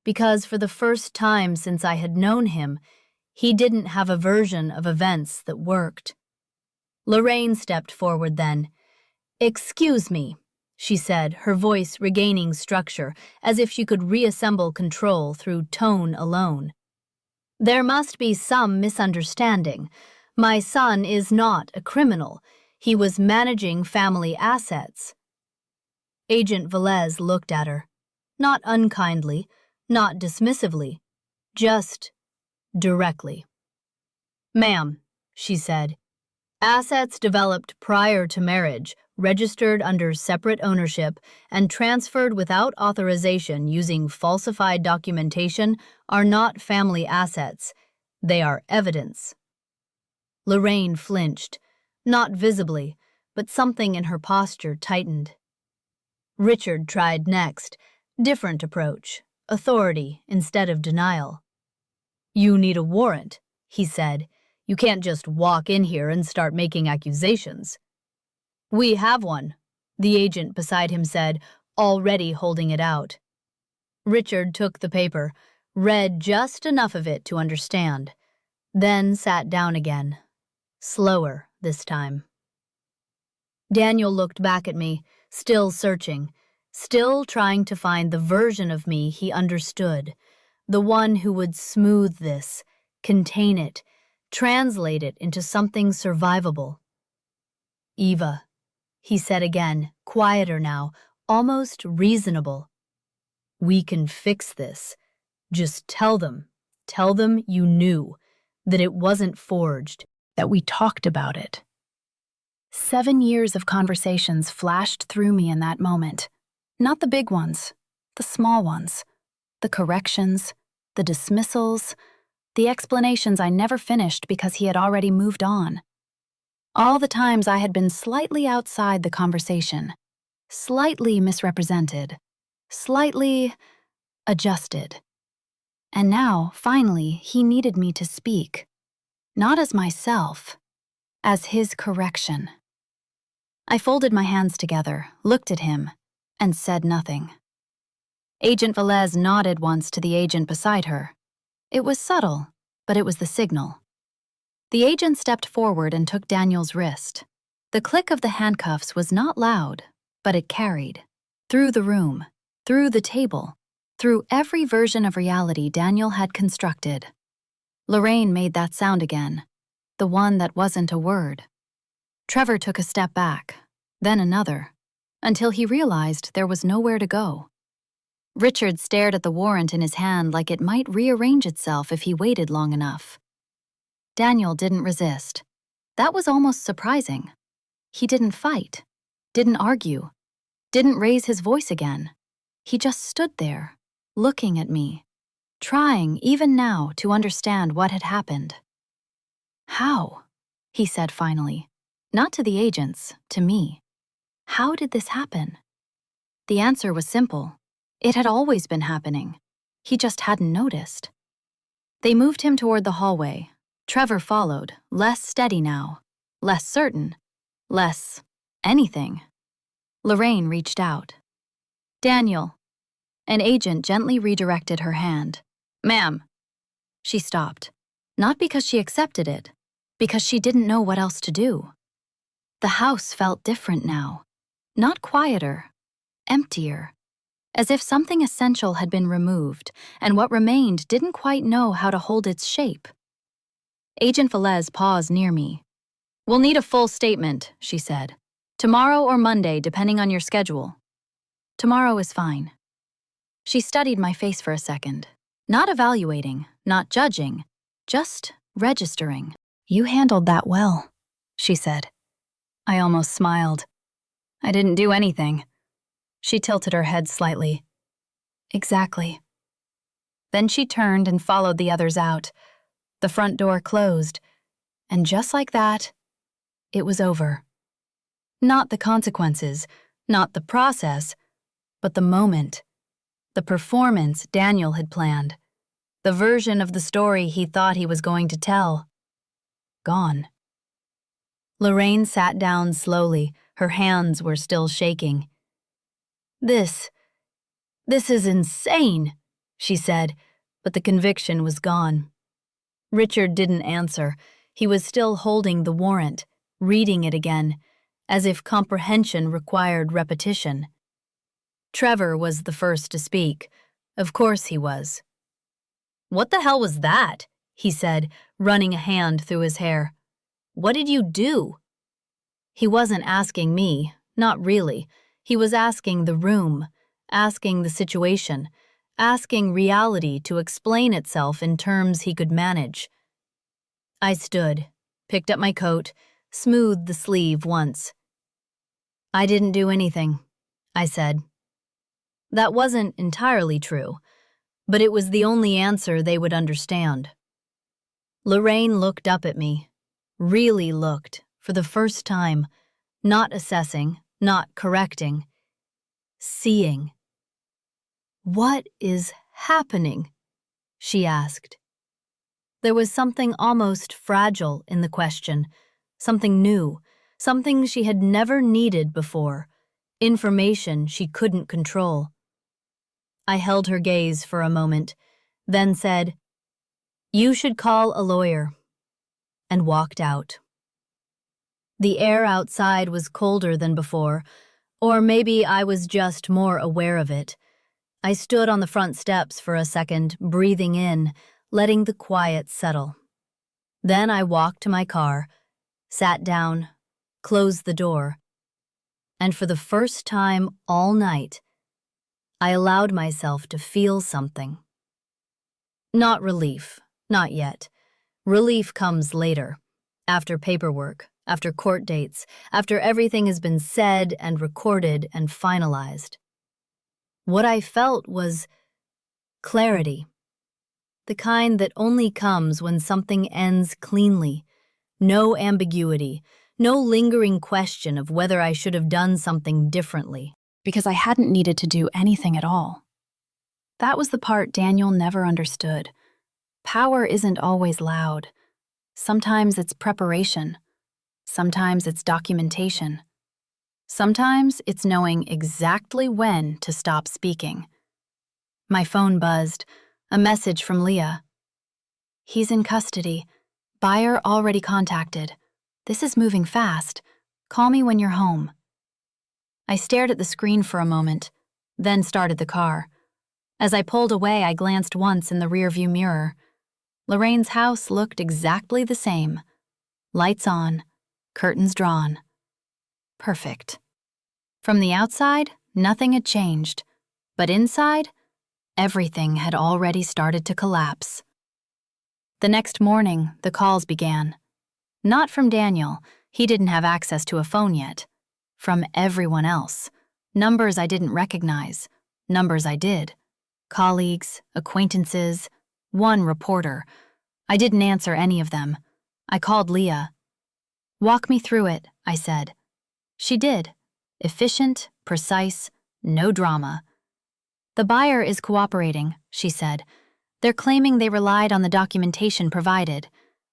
because for the first time since I had known him, He didn't have a version of events that worked. Lorraine stepped forward then. "Excuse me," she said, her voice regaining structure, as if she could reassemble control through tone alone. "There must be some misunderstanding. My son is not a criminal. He was managing family assets." Agent Velez looked at her, not unkindly, not dismissively, just directly. "Ma'am," she said, "assets developed prior to marriage, registered under separate ownership, and transferred without authorization using falsified documentation are not family assets. They are evidence." Lorraine flinched, not visibly, but something in her posture tightened. Richard tried next, different approach, authority instead of denial. "You need a warrant," he said. "You can't just walk in here and start making accusations." "We have one," the agent beside him said, already holding it out. Richard took the paper, read just enough of it to understand, then sat down again, slower this time. Daniel looked back at me, still searching, still trying to find the version of me he understood, the one who would smooth this, contain it, translate it into something survivable. "Eva," he said again, quieter now, almost reasonable. "We can fix this. Just tell them you knew, that it wasn't forged, that we talked about it." 7 years of conversations flashed through me in that moment. Not the big ones, the small ones, the corrections, the dismissals, the explanations I never finished because he had already moved on. All the times I had been slightly outside the conversation, slightly misrepresented, slightly adjusted. And now, finally, he needed me to speak, not as myself, as his correction. I folded my hands together, looked at him, and said nothing. Agent Velez nodded once to the agent beside her. It was subtle, but it was the signal. The agent stepped forward and took Daniel's wrist. The click of the handcuffs was not loud, but it carried. Through the room, through the table, through every version of reality Daniel had constructed. Lorraine made that sound again, the one that wasn't a word. Trevor took a step back, then another, until he realized there was nowhere to go. Richard stared at the warrant in his hand like it might rearrange itself if he waited long enough. Daniel didn't resist. That was almost surprising. He didn't fight, didn't argue, didn't raise his voice again. He just stood there, looking at me, trying even now to understand what had happened. "How?" he said finally, not to the agents, to me. How did this happen? The answer was simple. It had always been happening. He just hadn't noticed. They moved him toward the hallway. Trevor followed, less steady now, less certain, less anything. Lorraine reached out. "Daniel." An agent gently redirected her hand. "Ma'am." She stopped, not because she accepted it, because she didn't know what else to do. The house felt different now, not quieter, emptier, as if something essential had been removed, and what remained didn't quite know how to hold its shape. Agent Velez paused near me. "We'll need a full statement," she said. "Tomorrow or Monday, depending on your schedule." "Tomorrow is fine." She studied my face for a second, not evaluating, not judging, just registering. "You handled that well," she said. I almost smiled. "I didn't do anything." She tilted her head slightly. "Exactly." Then she turned and followed the others out. The front door closed, and just like that, it was over. Not the consequences, not the process, but the moment, the performance Daniel had planned, the version of the story he thought he was going to tell. Gone. Lorraine sat down slowly, her hands were still shaking. This is insane," she said, but the conviction was gone. Richard didn't answer. He was still holding the warrant, reading it again, as if comprehension required repetition. Trevor was the first to speak. Of course he was. "What the hell was that?" he said, running a hand through his hair. "What did you do?" He wasn't asking me, not really. He was asking the room, asking the situation, asking reality to explain itself in terms he could manage. I stood, picked up my coat, smoothed the sleeve once. "I didn't do anything," I said. That wasn't entirely true, but it was the only answer they would understand. Lorraine looked up at me, really looked, for the first time, not assessing, not correcting, seeing. "What is happening?" she asked. There was something almost fragile in the question, something new, something she had never needed before, information she couldn't control. I held her gaze for a moment, then said, "You should call a lawyer," and walked out. The air outside was colder than before, or maybe I was just more aware of it. I stood on the front steps for a second, breathing in, letting the quiet settle. Then I walked to my car, sat down, closed the door, and for the first time all night, I allowed myself to feel something. Not relief, not yet. Relief comes later, after paperwork, after court dates, after everything has been said and recorded and finalized. What I felt was clarity, the kind that only comes when something ends cleanly, no ambiguity, no lingering question of whether I should have done something differently, because I hadn't needed to do anything at all. That was the part Daniel never understood. Power isn't always loud. Sometimes it's preparation. Sometimes it's documentation. Sometimes it's knowing exactly when to stop speaking. My phone buzzed, a message from Leah. "He's in custody. Buyer already contacted. This is moving fast. Call me when you're home." I stared at the screen for a moment, then started the car. As I pulled away, I glanced once in the rearview mirror. Lorraine's house looked exactly the same. Lights on, curtains drawn. Perfect. From the outside, nothing had changed, but inside, everything had already started to collapse. The next morning, the calls began. Not from Daniel, he didn't have access to a phone yet. From everyone else. Numbers I didn't recognize, numbers I did. Colleagues, acquaintances, one reporter. I didn't answer any of them. I called Leah. "Walk me through it," I said. She did. Efficient, precise, no drama. "The buyer is cooperating," she said. "They're claiming they relied on the documentation provided.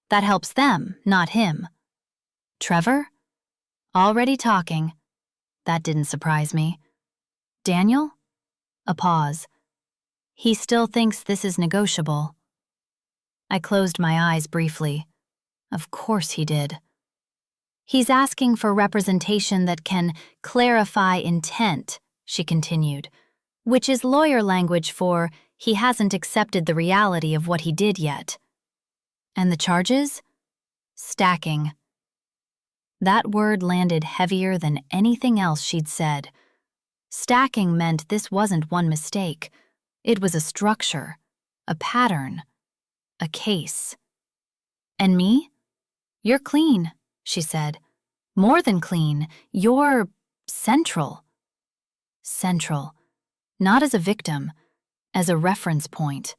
That helps them, not him." Trevor? Already talking. That didn't surprise me. Daniel? A pause. "He still thinks this is negotiable." I closed my eyes briefly. Of course he did. "He's asking for representation that can clarify intent," she continued, "which is lawyer language for he hasn't accepted the reality of what he did yet." "And the charges?" "Stacking." That word landed heavier than anything else she'd said. Stacking meant this wasn't one mistake. It was a structure, a pattern, a case. "And me? You're clean," she said. "More than clean. You're central." Central. Not as a victim, as a reference point.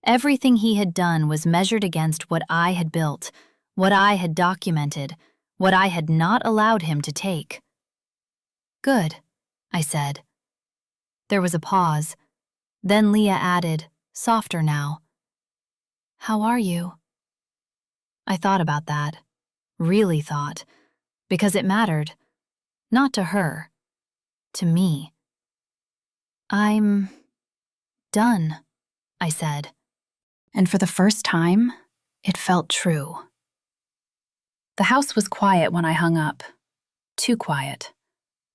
Everything he had done was measured against what I had built, what I had documented, what I had not allowed him to take. "Good," I said. There was a pause. Then Leah added, softer now, "How are you?" I thought about that. Really thought. Because it mattered. Not to her. To me. "I'm done," I said. And for the first time, It felt true. The house was quiet when I hung up. Too quiet.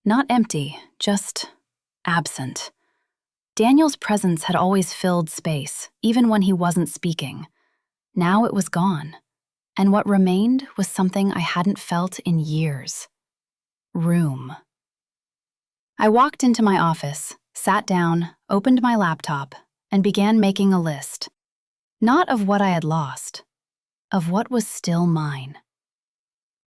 Not empty, just absent. Daniel's presence had always filled space, even when he wasn't speaking. Now it was gone, and what remained was something I hadn't felt in years. Room. I walked into my office, sat down, opened my laptop, and began making a list. Not of what I had lost, of what was still mine.